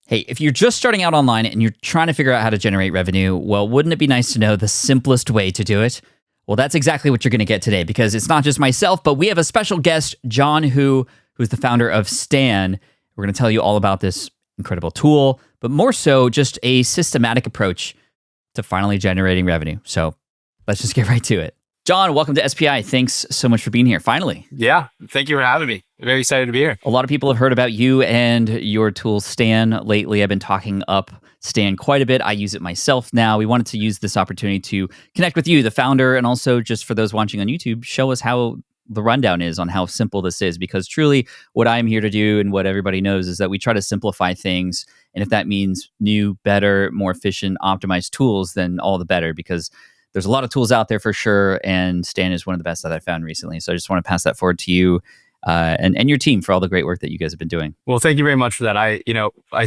Hey, if you're just starting out online and you're trying to figure out how to generate revenue, well, wouldn't it be nice to know the simplest way to do it? Well, that's exactly what you're going to get today because it's not just myself, but we have a special guest, John, who's the founder of Stan. We're going to tell you all about this incredible tool, but more so just a systematic approach to finally generating revenue. So let's just get right to it. John, welcome to SPI. Thanks so much for being here, finally. Yeah, thank you for having me. Very excited to be here. A lot of people have heard about you and your tool, Stan. Lately, I've been talking up Stan quite a bit. I use it myself now. We wanted to use this opportunity to connect with you, the founder, and also just for those watching on YouTube, show us how the rundown is on how simple this is. Because truly, what I'm here to do and what everybody knows is that we try to simplify things. And if that means new, better, more efficient, optimized tools, then all the better, because there's a lot of tools out there for sure, and Stan is one of the best that I've found recently. So I just want to pass that forward to you and your team for all the great work that you guys have been doing. Well, thank you very much for that. I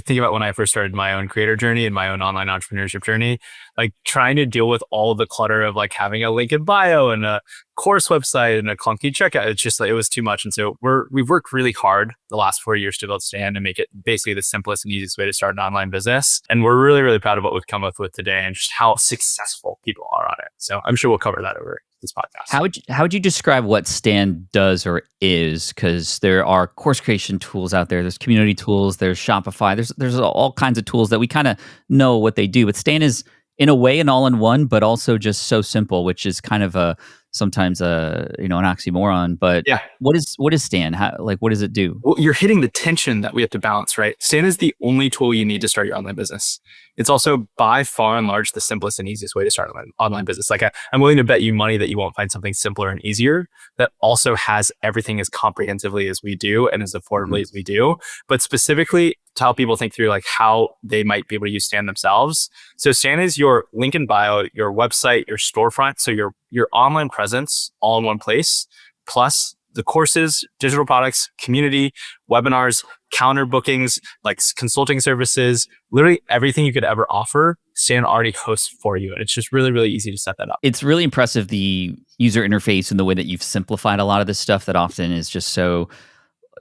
think about when I first started my own creator journey and my own online entrepreneurship journey, like trying to deal with all of the clutter of like having a link in bio and a course website and a clunky checkout. It's just like, it was too much. And so we've worked really hard the last 4 years to build Stan and make it basically the simplest and easiest way to start an online business. And we're really, really proud of what we've come up with today and just how successful people are on it. So I'm sure we'll cover that over this podcast. How would you describe what Stan does or is? Because there are course creation tools out there. There's community tools. There's Shopify. There's all kinds of tools that we kind of know what they do. But Stan is, in a way, an all-in-one, but also just so simple, which is kind of sometimes an oxymoron. But yeah, what is Stan? What does it do? Well, you're hitting the tension that we have to balance, right? Stan is the only tool you need to start your online business. It's also by far and large the simplest and easiest way to start an online business. Like I'm willing to bet you money that you won't find something simpler and easier that also has everything as comprehensively as we do and as affordably as we do. But specifically to help people think through like how they might be able to use Stan themselves. So Stan is your link in bio, your website, your storefront. So your online presence all in one place, plus the courses, digital products, community, webinars, counter bookings, like consulting services, literally everything you could ever offer, Stan already hosts for you. And it's just really, really easy to set that up. It's really impressive, the user interface and the way that you've simplified a lot of this stuff that often is just so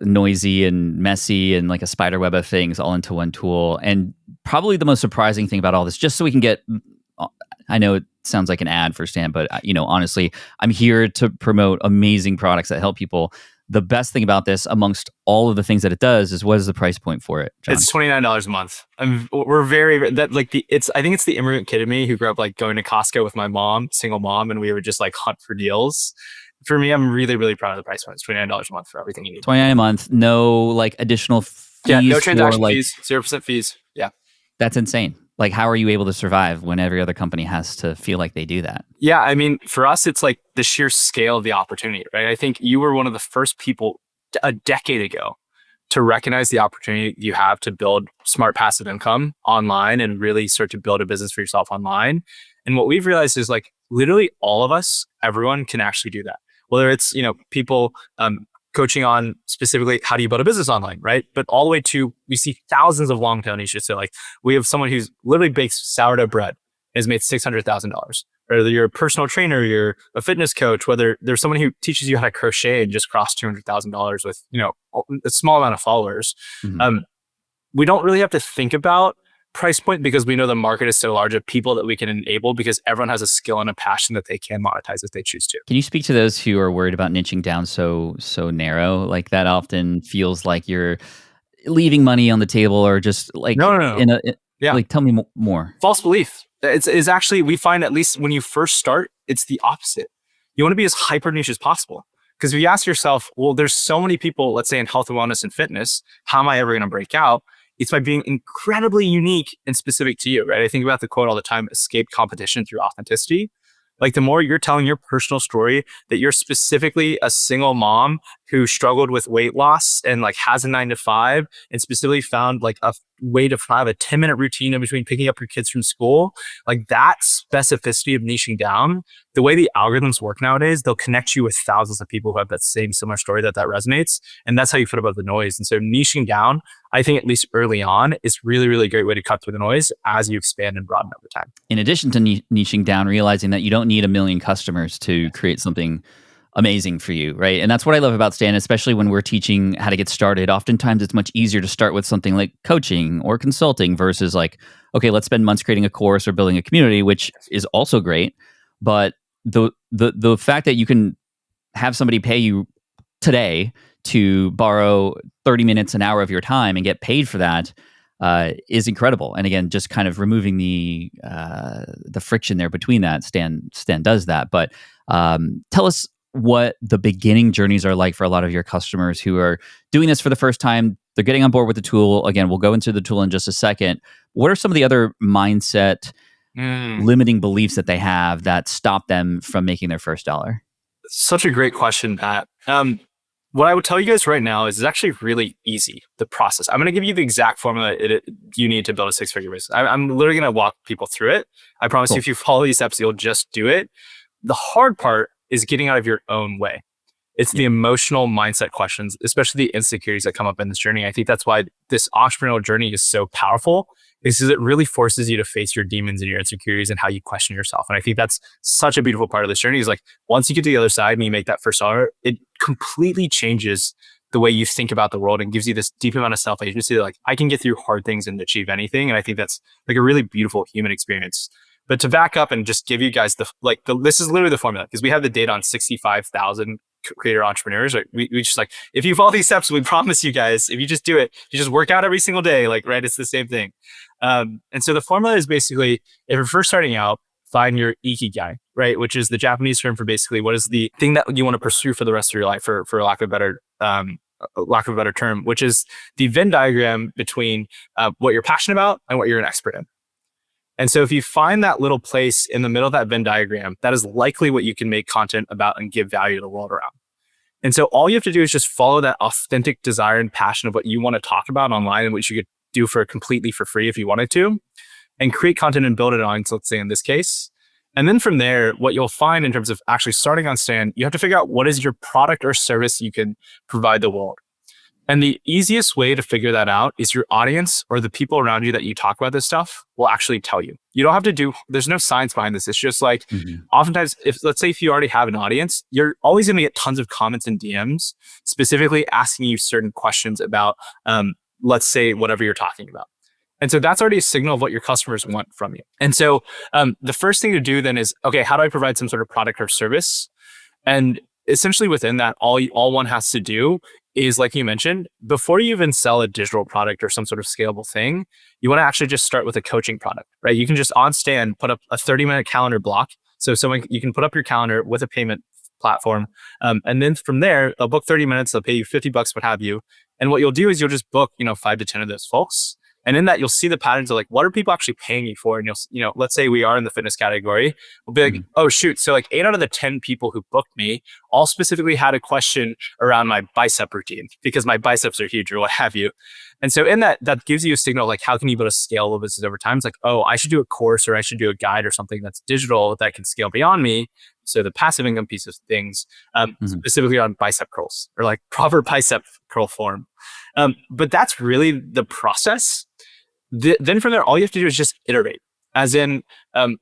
noisy and messy and like a spider web of things all into one tool. And probably the most surprising thing about all this, just so we can get, I know it sounds like an ad for Stan, but honestly, I'm here to promote amazing products that help people. The best thing about this, amongst all of the things that it does, is what is the price point for it, John? It's $29 a month. I think it's the immigrant kid in me who grew up like going to Costco with my mom, single mom, and we would just like hunt for deals. For me, I'm really, really proud of the price point. It's $29 a month for everything you need. $29 a month, no like additional fees. Yeah, no transaction fees, 0% fees. Yeah. That's insane. Like, how are you able to survive when every other company has to feel like they do that? Yeah, I mean, for us, it's like the sheer scale of the opportunity, right? I think you were one of the first people a decade ago to recognize the opportunity you have to build smart passive income online and really start to build a business for yourself online. And what we've realized is like literally all of us, everyone can actually do that. Whether it's, people coaching on specifically how do you build a business online, right? But all the way to, we see thousands of long tail niches. So like we have someone who's literally bakes sourdough bread and has made $600,000. Whether you're a personal trainer, you're a fitness coach, whether there's someone who teaches you how to crochet and just crossed $200,000 with, a small amount of followers. Mm-hmm. We don't really have to think about price point because we know the market is so large of people that we can enable because everyone has a skill and a passion that they can monetize if they choose to. Can you speak to those who are worried about niching down so narrow? Like that often feels like you're leaving money on the table or just like no. Like tell me more. False belief. It's actually, we find at least when you first start, it's the opposite. You want to be as hyper niche as possible. Because if you ask yourself, well, there's so many people, let's say in health and wellness and fitness, how am I ever going to break out? It's by being incredibly unique and specific to you, right? I think about the quote all the time, escape competition through authenticity. Like the more you're telling your personal story that you're specifically a single mom who struggled with weight loss and like has a 9-to-5 and specifically found like a way to have a 10-minute routine in between picking up your kids from school, like that specificity of niching down, the way the algorithms work nowadays, they'll connect you with thousands of people who have that same similar story that resonates. And that's how you foot above the noise. And so niching down, I think at least early on, is really, really great way to cut through the noise as you expand and broaden over time. In addition to niching down, realizing that you don't need 1 million customers to create something amazing for you, right? And that's what I love about Stan, especially when we're teaching how to get started. Oftentimes it's much easier to start with something like coaching or consulting versus like, okay, let's spend months creating a course or building a community, which is also great. But the fact that you can have somebody pay you today to borrow 30 minutes, an hour of your time and get paid for that is incredible. And again, just kind of removing the friction there between that. Stan does that. But tell us what the beginning journeys are like for a lot of your customers who are doing this for the first time. They're getting on board with the tool. Again, we'll go into the tool in just a second. What are some of the other mindset limiting beliefs that they have that stop them from making their first dollar? Such a great question, Pat. What I would tell you guys right now is it's actually really easy, the process. I'm going to give you the exact formula you need to build a six-figure business. I'm literally going to walk people through it. I promise you, if you follow these steps, you'll just do it. The hard part is getting out of your own way. It's the emotional mindset questions, especially the insecurities that come up in this journey. I think that's why this entrepreneurial journey is so powerful, is because it really forces you to face your demons and your insecurities and how you question yourself. And I think that's such a beautiful part of this journey is like, once you get to the other side and you make that first dollar, it completely changes the way you think about the world and gives you this deep amount of self-agency that like, I can get through hard things and achieve anything. And I think that's like a really beautiful human experience. But to back up and just give you guys this is literally the formula, because we have the data on 65,000 creator entrepreneurs. Right? We just like, if you follow these steps, we promise you guys, if you just do it, you just work out every single day, like, right? It's the same thing. And so the formula is basically, if you're first starting out, find your ikigai, right? Which is the Japanese term for basically what is the thing that you want to pursue for the rest of your life, for lack of a better term, which is the Venn diagram between what you're passionate about and what you're an expert in. And so if you find that little place in the middle of that Venn diagram, that is likely what you can make content about and give value to the world around. And so all you have to do is just follow that authentic desire and passion of what you want to talk about online, and which you could do completely for free if you wanted to, and create content and build it on, so let's say in this case. And then from there, what you'll find in terms of actually starting on Stan, you have to figure out what is your product or service you can provide the world. And the easiest way to figure that out is your audience or the people around you that you talk about this stuff will actually tell you. You don't have to there's no science behind this. It's just like, oftentimes, let's say if you already have an audience, you're always going to get tons of comments and DMs specifically asking you certain questions about, let's say, whatever you're talking about. And so that's already a signal of what your customers want from you. And so the first thing to do then is, okay, how do I provide some sort of product or service? And essentially within that, all one has to do is, like you mentioned, before you even sell a digital product or some sort of scalable thing, you want to actually just start with a coaching product, right? You can just on Stan put up a 30-minute calendar block. So you can put up your calendar with a payment platform. And then from there, they'll book 30 minutes, they'll pay you $50, what have you. And what you'll do is you'll just book, 5 to 10 of those folks. And in that, you'll see the patterns of like, what are people actually paying you for? And let's say we are in the fitness category. We'll be like, oh, shoot. So like 8 out of the 10 people who booked me all specifically had a question around my bicep routine because my biceps are huge or what have you. And so in that gives you a signal, like, how can you build a scalable business over time? It's like, oh, I should do a course or I should do a guide or something that's digital that can scale beyond me. So the passive income piece of things, specifically on bicep curls or like proper bicep curl form. But that's really the process. Then from there, all you have to do is just iterate. As in,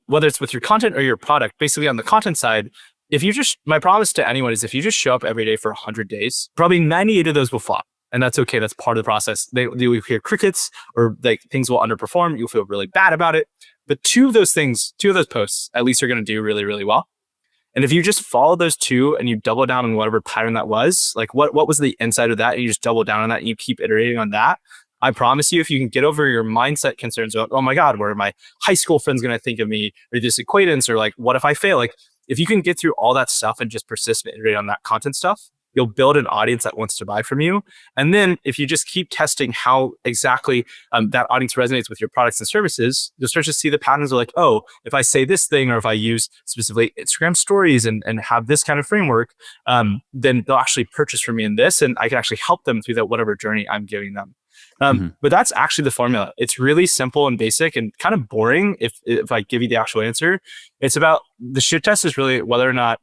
whether it's with your content or your product, basically on the content side, my promise to anyone is if you just show up every day for 100 days, probably 98 of those will flop. And that's okay. That's part of the process. You'll hear crickets or like things will underperform. You'll feel really bad about it. But 2 of those posts, at least are going to do really, really well. And if you just follow those 2 and you double down on whatever pattern that was, like what was the inside of that, and you just double down on that and you keep iterating on that, I promise you, if you can get over your mindset concerns about, oh my God, what are my high school friends going to think of me, or this acquaintance, or like, what if I fail? Like, if you can get through all that stuff and just persist and iterate on that content stuff, you'll build an audience that wants to buy from you. And then if you just keep testing how exactly that audience resonates with your products and services, you'll start to see the patterns of like, oh, if I say this thing, or if I use specifically Instagram stories and have this kind of framework, then they'll actually purchase from me in this, and I can actually help them through that whatever journey I'm giving them. But that's actually the formula. It's really simple and basic and kind of boring if I give you the actual answer. It's about the shit test is really whether or not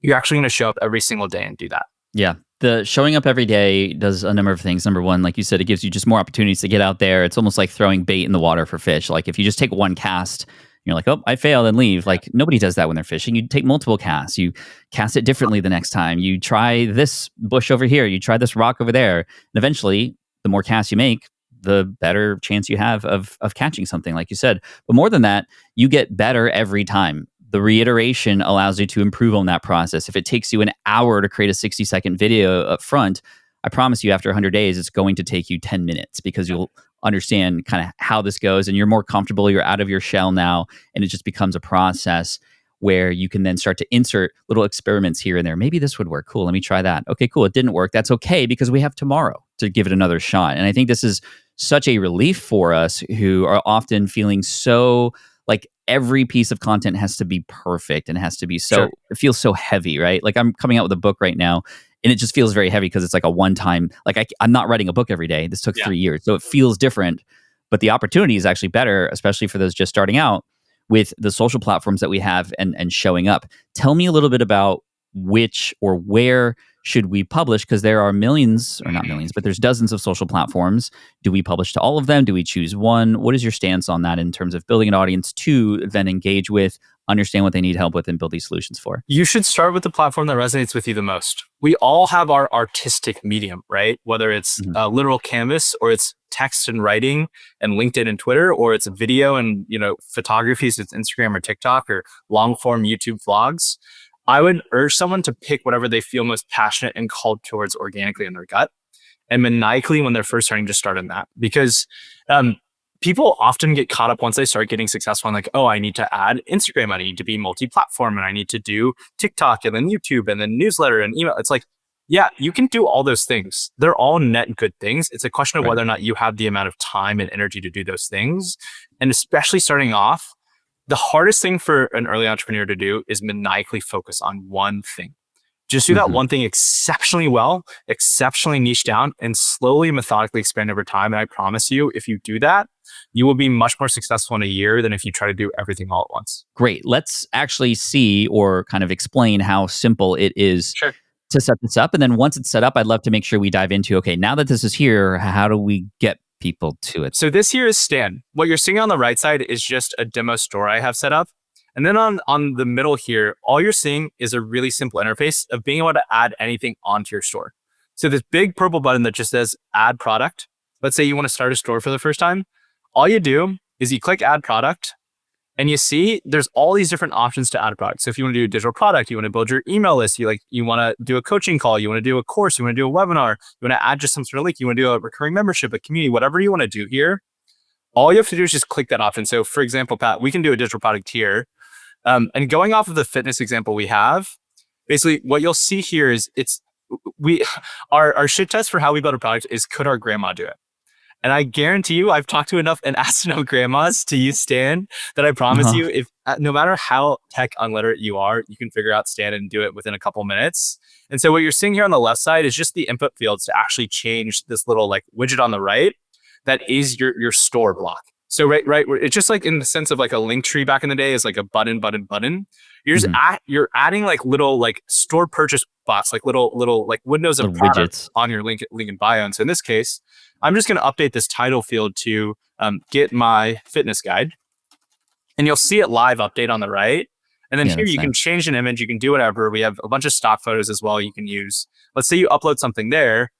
you're actually going to show up every single day and do that. Yeah. The showing up every day does a number of things. Number one, like you said, it gives you just more opportunities to get out there. It's almost like throwing bait in the water for fish. Like if you just take one cast You're like, oh, I failed and leave. Like nobody does that when they're fishing. You take multiple casts. You cast it differently the next time. You try this bush over here. You try this rock over there. And eventually, the more casts you make, the better chance you have of catching something, like you said. But more than that, you get better every time. The reiteration allows you to improve on that process. If it takes you an hour to create a 60-second video up front, I promise you after 100 days, it's going to take you 10 minutes because you'll understand kind of how this goes and you're more comfortable. You're out of your shell now, and it just becomes a process where you can then start to insert little experiments here and there. Maybe this would work. Cool. Let me try that. Okay, cool. It didn't work. That's okay because we have tomorrow to give it another shot. And I think this is such a relief for us who are often feeling so like every piece of content has to be perfect and has to be so, Sure. it feels so heavy, right? Like I'm coming out with a book right now and it just feels very heavy because it's like a one-time, like I'm not writing a book every day. This took 3 years. So it feels different, but the opportunity is actually better, especially for those just starting out with the social platforms that we have and showing up. Tell me a little bit about which or where should we publish? Because there are millions, or not millions, but there's dozens of social platforms. Do we publish to all of them? Do we choose one? What is your stance on that in terms of building an audience to then engage with, understand what they need help with, and build these solutions for? You should start with the platform that resonates with you the most. We all have our artistic medium, right? Whether it's a literal canvas or it's text and writing and LinkedIn and Twitter, or it's video and, photography, so it's Instagram or TikTok or long form YouTube vlogs. I would urge someone to pick whatever they feel most passionate and called towards organically in their gut and maniacally when they're first starting to start in that. Because people often get caught up once they start getting successful and like, oh, I need to add Instagram, I need to be multi-platform, and I need to do TikTok and then YouTube and then newsletter and email. It's like, yeah, you can do all those things. They're all net good things. It's a question of whether or not you have the amount of time and energy to do those things. And especially starting off, the hardest thing for an early entrepreneur to do is maniacally focus on one thing. Just do that one thing exceptionally well, exceptionally niche down, and slowly, methodically expand over time. And I promise you, if you do that, you will be much more successful in a year than if you try to do everything all at once. Great. Let's actually see or kind of explain how simple it is to set this up. And then once it's set up, I'd love to make sure we dive into, okay, now that this is here, how do we get people to it? So this here is Stan. What you're seeing on the right side is just a demo store I have set up. And then on the middle here, all you're seeing is a really simple interface of being able to add anything onto your store. So this big purple button that just says add product. Let's say you want to start a store for the first time. All you do is you click add product and you see there's all these different options to add a product. So if you want to do a digital product, you want to build your email list, you want to do a coaching call, you want to do a course, you want to do a webinar, you want to add just some sort of link, you want to do a recurring membership, a community, whatever you want to do here, all you have to do is just click that option. So for example, Pat, we can do a digital product here. And going off of the fitness example we have, basically what you'll see here is our shit test for how we build a product is, could our grandma do it? And I guarantee you, I've talked to enough and asked enough grandmas to use Stan that I promise you, if no matter how tech unliterate you are, you can figure out Stan and do it within a couple minutes. And so what you're seeing here on the left side is just the input fields to actually change this little like widget on the right that is your store block. So right, it's just like in the sense of like a link tree back in the day is like a button. You're just you're adding like little like store purchase box, like little like windows of products on your link in bio. And so in this case, I'm just going to update this title field to get my fitness guide, and you'll see it live update on the right. And then here you can change an image, you can do whatever. We have a bunch of stock photos as well you can use. Let's say you upload something there.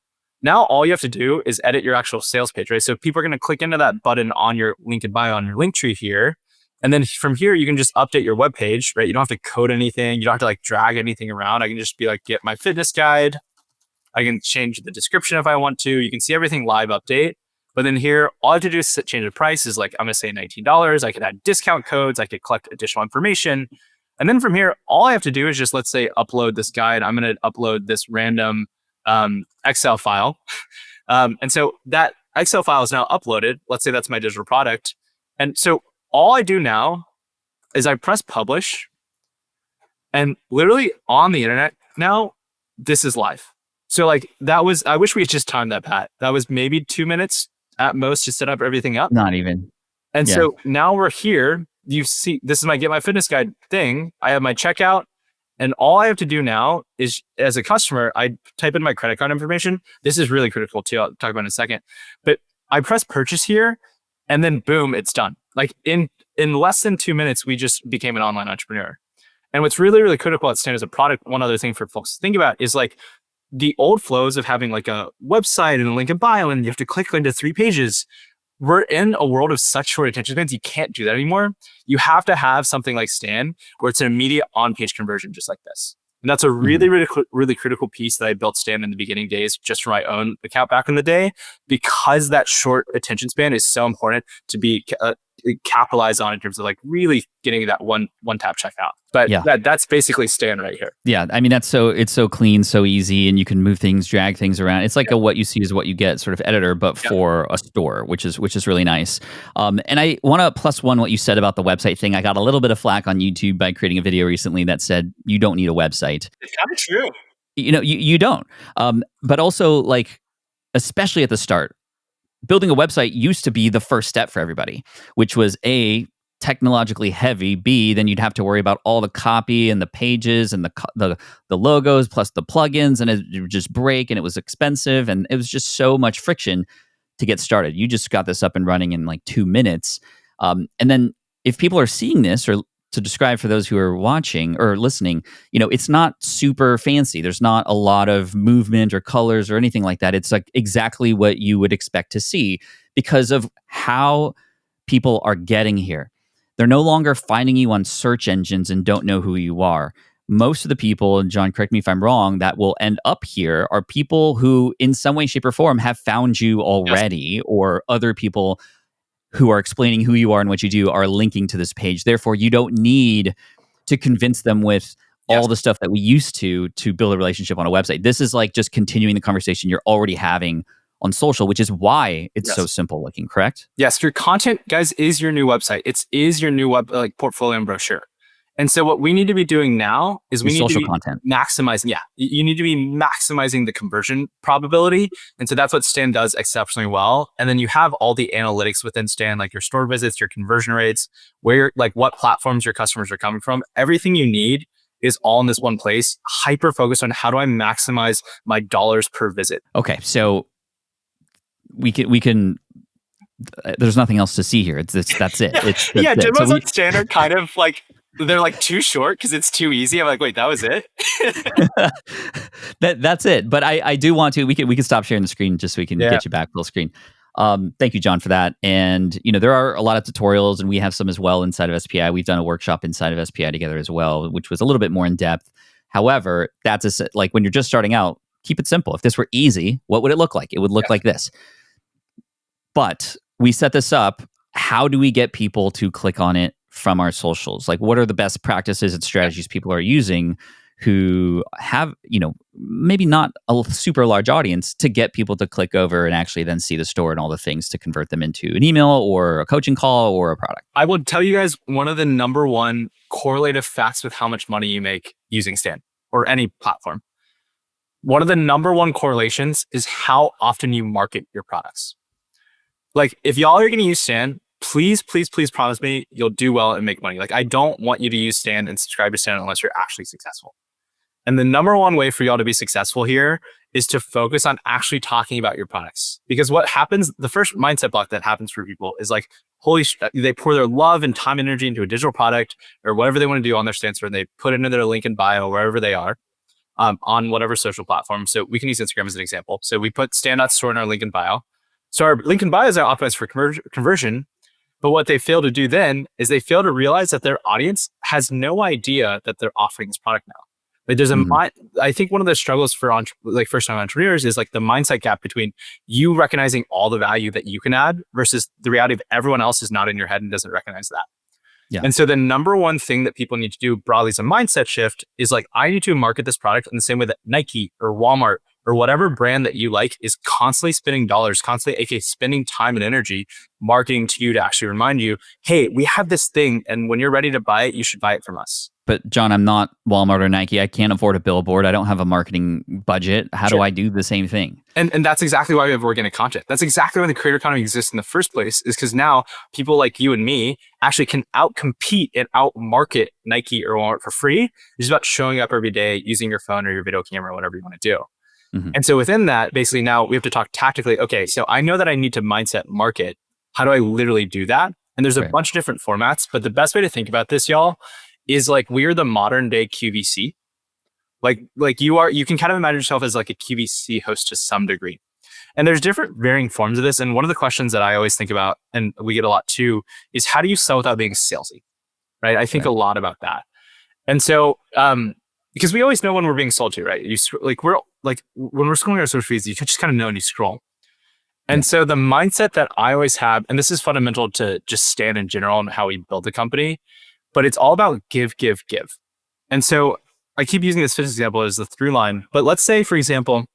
Now all you have to do is edit your actual sales page, right? So people are going to click into that button on your link in bio on your link tree here. And then from here, you can just update your web page, right? You don't have to code anything. You don't have to like drag anything around. I can just be like, get my fitness guide. I can change the description if I want to. You can see everything live update. But then here, all I have to do is change the price is like, I'm going to say $19. I could add discount codes. I could collect additional information. And then from here, all I have to do is just, let's say, upload this guide. I'm going to upload this random Excel file. And so that Excel file is now uploaded. Let's say that's my digital product. And so all I do now is I press publish, and literally on the internet now, this is live. So like I wish we had just timed that, Pat. That was maybe 2 minutes at most to set up everything up. Not even. And so now we're here. You see, this is my get my fitness guide thing. I have my checkout. And all I have to do now is, as a customer, I type in my credit card information. This is really critical too. I'll talk about it in a second. But I press purchase here, and then boom, it's done. Like in less than 2 minutes, we just became an online entrepreneur. And what's really, really critical at Stand as a product, one other thing for folks to think about is like the old flows of having like a website and a link in bio, and you have to click into 3 pages. We're in a world of such short attention spans. You can't do that anymore. You have to have something like Stan where it's an immediate on-page conversion, just like this. And that's a really, really critical piece that I built Stan in the beginning days just for my own account back in the day, because that short attention span is so important to be capitalized on in terms of like really getting that one tap checkout. But that's basically Stan right here. Yeah, I mean, it's so clean, so easy, and you can move things, drag things around. It's like a what you see is what you get sort of editor, but for a store, which is really nice. And I want to plus one what you said about the website thing. I got a little bit of flack on YouTube by creating a video recently that said you don't need a website. It's kind of true. You know, you don't. But also, like, especially at the start, building a website used to be the first step for everybody, which was A, technologically heavy, B, then you'd have to worry about all the copy and the pages and the logos plus the plugins, and it would just break, and it was expensive, and it was just so much friction to get started. You just got this up and running in like 2 minutes. And then if people are seeing this, or to describe for those who are watching or listening, you know, it's not super fancy. There's not a lot of movement or colors or anything like that. It's like exactly what you would expect to see because of how people are getting here. They're no longer finding you on search engines and don't know who you are. Most of the people, and John, correct me if I'm wrong, that will end up here are people who in some way, shape, or form have found you already, or other people who are explaining who you are and what you do are linking to this page. Therefore, you don't need to convince them with all the stuff that we used to build a relationship on a website. This is like just continuing the conversation you're already having on social, which is why it's so simple looking, correct? Yes, your content, guys, is your new website. Is your new like portfolio and brochure. And so what we need to be doing now is we need to be maximizing. Yeah, you need to be maximizing the conversion probability. And so that's what Stan does exceptionally well. And then you have all the analytics within Stan, like your store visits, your conversion rates, where like what platforms your customers are coming from. Everything you need is all in this one place, hyper focused on how do I maximize my dollars per visit. Okay, so we can there's nothing else to see here. That's it. Demos on Stan are kind of like, they're like too short because it's too easy. I'm like, wait, that was it? That's it. But I do want to, we can stop sharing the screen just so we can get you back full screen. Thank you, John, for that. And, you know, there are a lot of tutorials, and we have some as well inside of SPI. We've done a workshop inside of SPI together as well, which was a little bit more in depth. However, that's like when you're just starting out, keep it simple. If this were easy, what would it look like? It would look like this. But we set this up. How do we get people to click on it from our socials? Like, what are the best practices and strategies people are using who have, you know, maybe not a super large audience to get people to click over and actually then see the store and all the things to convert them into an email or a coaching call or a product? I will tell you guys one of the number one correlative facts with how much money you make using Stan or any platform. One of the number one correlations is how often you market your products. Like, if y'all are going to use Stan, please promise me you'll do well and make money. Like, I don't want you to use Stan and subscribe to Stan unless you're actually successful. And the number one way for y'all to be successful here is to focus on actually talking about your products. Because what happens, the first mindset block that happens for people is like, they pour their love and time and energy into a digital product or whatever they want to do on their Stan store, and they put it into their link in bio, wherever they are, on whatever social platform. So we can use Instagram as an example. So we put Stan.store in our link in bio. So our link in bios are optimized for conversion, but what they fail to do then is they fail to realize that their audience has no idea that they're offering this product now. Like, there's I think one of the struggles for first-time entrepreneurs is like the mindset gap between you recognizing all the value that you can add versus the reality of everyone else is not in your head and doesn't recognize that. Yeah. And so the number one thing that people need to do broadly as a mindset shift is like, I need to market this product in the same way that Nike or Walmart or whatever brand that you like is constantly spending dollars, constantly, aka spending time and energy marketing to you to actually remind you, hey, we have this thing, and when you're ready to buy it, you should buy it from us. But John, I'm not Walmart or Nike. I can't afford a billboard. I don't have a marketing budget. How do I do the same thing? And that's exactly why we have organic content. That's exactly why the creator economy exists in the first place, is because now people like you and me actually can outcompete and outmarket Nike or Walmart for free. It's just about showing up every day, using your phone or your video camera, whatever you want to do. Mm-hmm. And so within that, basically now we have to talk tactically. Okay, so I know that I need to mindset market. How do I literally do that? And there's a Right. bunch of different formats, but the best way to think about this, y'all, is like we're the modern day QVC. Like you can kind of imagine yourself as like a QVC host to some degree. And there's different varying forms of this. And one of the questions that I always think about, and we get a lot too, is how do you sell without being salesy? Right? I think Right. a lot about that. And so, because we always know when we're being sold to, right? We're like when we're scrolling our social feeds, you just kind of know and you scroll. Yeah. And so the mindset that I always have, and this is fundamental to just Stan in general and how we build the company, but it's all about give, give, give. And so I keep using this fitness example as the through line. But let's say, for example,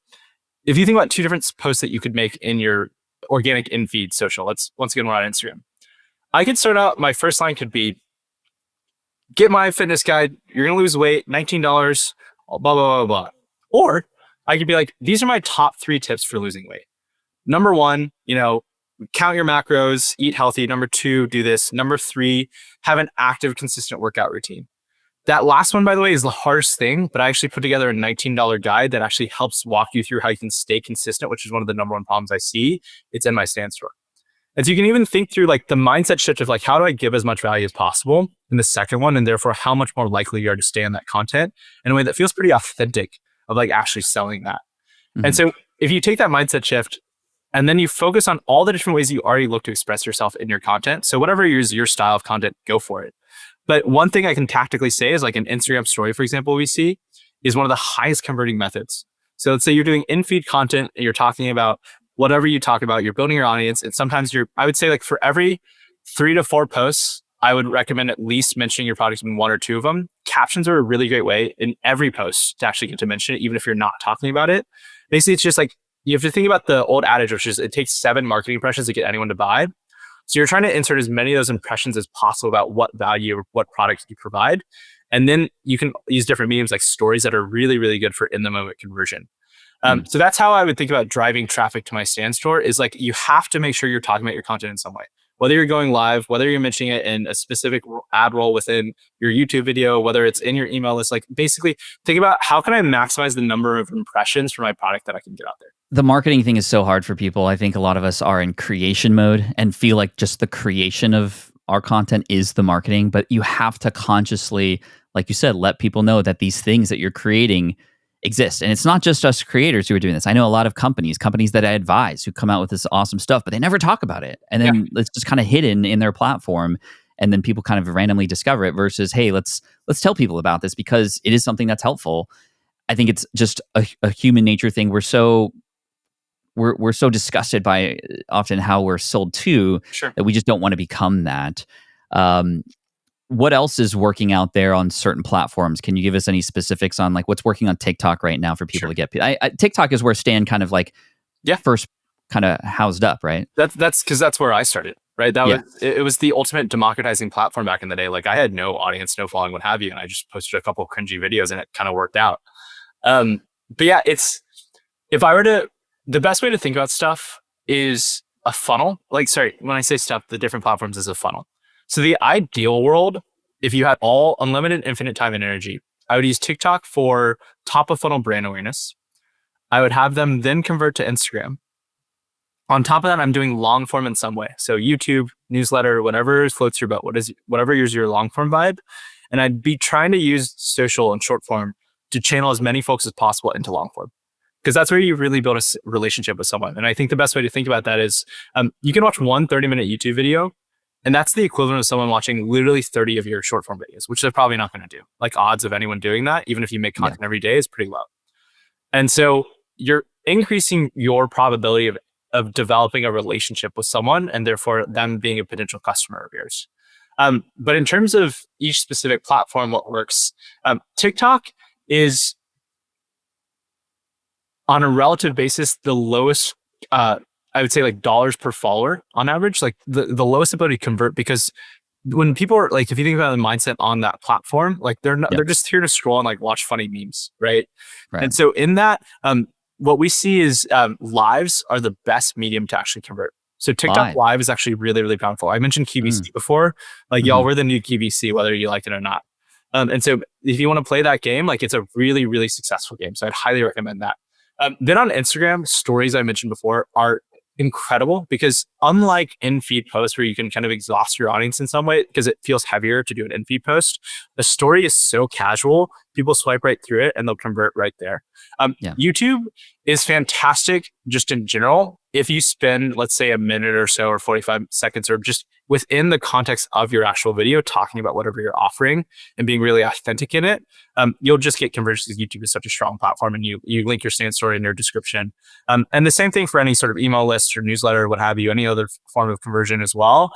if you think about two different posts that you could make in your organic in-feed social, once again, we're on Instagram. I could start out, my first line could be, get my fitness guide. You're going to lose weight, $19, blah, blah, blah, blah. Or I could be like, these are my top 3 tips for losing weight. Number 1, count your macros, eat healthy. Number 2, do this. Number 3, have an active, consistent workout routine. That last one, by the way, is the hardest thing, but I actually put together a $19 guide that actually helps walk you through how you can stay consistent, which is one of the number one problems I see. It's in my Stan store. And so you can even think through like the mindset shift of like, how do I give as much value as possible in the second one? And therefore, how much more likely you are to stay on that content in a way that feels pretty authentic of like actually selling that. Mm-hmm. And so if you take that mindset shift and then you focus on all the different ways you already look to express yourself in your content. So whatever is your style of content, go for it. But one thing I can tactically say is like an Instagram story, for example, we see is one of the highest converting methods. So let's say you're doing in-feed content and you're talking about whatever you talk about, you're building your audience. And sometimes I would say like for every 3 to 4 posts, I would recommend at least mentioning your products in 1 or 2 of them. Captions are a really great way in every post to actually get to mention it, even if you're not talking about it. Basically, it's just like, you have to think about the old adage, which is it takes 7 marketing impressions to get anyone to buy. So you're trying to insert as many of those impressions as possible about what value or what products you provide. And then you can use different mediums like stories that are really, really good for in the moment conversion. So that's how I would think about driving traffic to my Stan store is like, you have to make sure you're talking about your content in some way, whether you're going live, whether you're mentioning it in a specific ad role within your YouTube video, whether it's in your email list, like basically think about how can I maximize the number of impressions for my product that I can get out there. The marketing thing is so hard for people. I think a lot of us are in creation mode and feel like just the creation of our content is the marketing, but you have to consciously, like you said, let people know that these things that you're creating exist. And it's not just us creators who are doing this. I know a lot of companies that I advise who come out with this awesome stuff, but they never talk about it. And then it's just kind of hidden in their platform. And then people kind of randomly discover it versus, hey, let's tell people about this because it is something that's helpful. I think it's just a human nature thing. We're so disgusted by often how we're sold to that we just don't want to become that. What else is working out there on certain platforms? Can you give us any specifics on like what's working on TikTok right now for people to get? TikTok is where Stan kind of like first kind of housed up, right? That's because that's where I started, right? It was the ultimate democratizing platform back in the day. Like I had no audience, no following, what have you, and I just posted a couple of cringy videos and it kind of worked out. But yeah, the best way to think about stuff is a funnel. Like, sorry, when I say stuff, the different platforms is a funnel. So the ideal world, if you had all unlimited, infinite time and energy, I would use TikTok for top of funnel brand awareness. I would have them then convert to Instagram. On top of that, I'm doing long form in some way. So YouTube, newsletter, whatever floats your boat, whatever is your long form vibe. And I'd be trying to use social and short form to channel as many folks as possible into long form. Because that's where you really build a relationship with someone. And I think the best way to think about that is you can watch one 30-minute YouTube video, and that's the equivalent of someone watching literally 30 of your short form videos, which they're probably not going to do. Like odds of anyone doing that, even if you make content every day, is pretty low. And so you're increasing your probability of developing a relationship with someone and therefore them being a potential customer of yours. But in terms of each specific platform, what works, TikTok is on a relative basis, the lowest, I would say like dollars per follower on average, like the lowest ability to convert, because when people are like, if you think about the mindset on that platform, like they're just here to scroll and like watch funny memes. Right. And so in that, what we see is lives are the best medium to actually convert. So TikTok live is actually really, really powerful. I mentioned QVC before, like y'all, we're the new QVC, whether you like it or not. And so if you want to play that game, like it's a really, really successful game. So I'd highly recommend that. Then on Instagram, stories I mentioned before are incredible because unlike in-feed posts where you can kind of exhaust your audience in some way because it feels heavier to do an in-feed post, the story is so casual, people swipe right through it and they'll convert right there. YouTube is fantastic just in general. If you spend, let's say, a minute or so or 45 seconds or just within the context of your actual video talking about whatever you're offering and being really authentic in it, you'll just get conversions because YouTube is such a strong platform and you link your stand story in your description. And the same thing for any sort of email list or newsletter or what have you, any other form of conversion as well.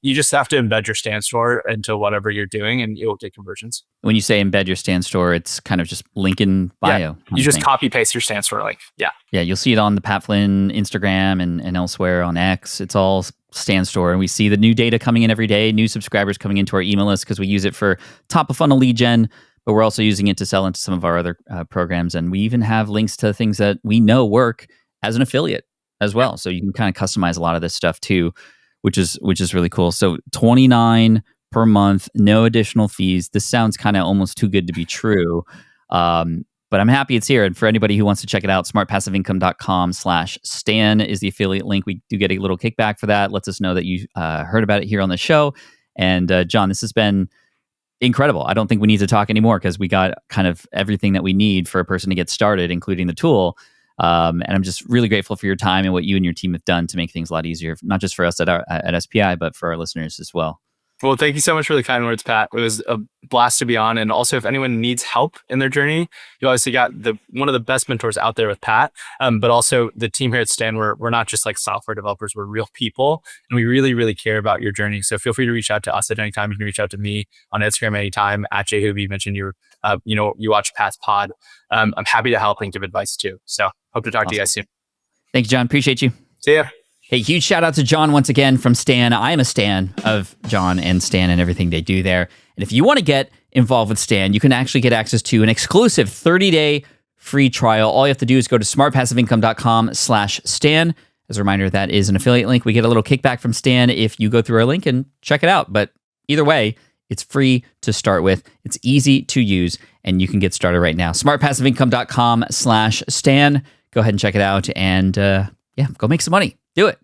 You just have to embed your stand store into whatever you're doing and you'll get conversions. When you say embed your stand store, it's kind of just link in bio. Yeah, you just copy paste your stand store link. Yeah. Yeah, you'll see it on the Pat Flynn Instagram and elsewhere on X. It's all stand store. And we see the new data coming in every day, new subscribers coming into our email list because we use it for top of funnel lead gen, but we're also using it to sell into some of our other programs. And we even have links to things that we know work as an affiliate as well. So you can kind of customize a lot of this stuff too, which is really cool. So $29 per month, no additional fees. This sounds kind of almost too good to be true. But I'm happy it's here. And for anybody who wants to check it out, smartpassiveincome.com/Stan is the affiliate link. We do get a little kickback for that. Lets us know that you heard about it here on the show. And John, this has been incredible. I don't think we need to talk anymore because we got kind of everything that we need for a person to get started, including the tool. And I'm just really grateful for your time and what you and your team have done to make things a lot easier, not just for us at SPI, but for our listeners as well. Well, thank you so much for the kind words, Pat. It was a blast to be on. And also, if anyone needs help in their journey, you obviously got one of the best mentors out there with Pat. But also the team here at Stan, we're not just like software developers, we're real people. And we really, really care about your journey. So feel free to reach out to us at any time. You can reach out to me on Instagram anytime at jhoobie. You mentioned you watch Pat's pod. I'm happy to help and give advice too. So hope to talk to you guys soon. Thank you, John. Appreciate you. See ya. Hey, huge shout out to John once again from Stan. I am a Stan of John and Stan and everything they do there. And if you want to get involved with Stan, you can actually get access to an exclusive 30-day free trial. All you have to do is go to smartpassiveincome.com/Stan. As a reminder, that is an affiliate link. We get a little kickback from Stan if you go through our link and check it out. But either way, it's free to start with. It's easy to use, and you can get started right now. smartpassiveincome.com/Stan. Go ahead and check it out and go make some money. Do it.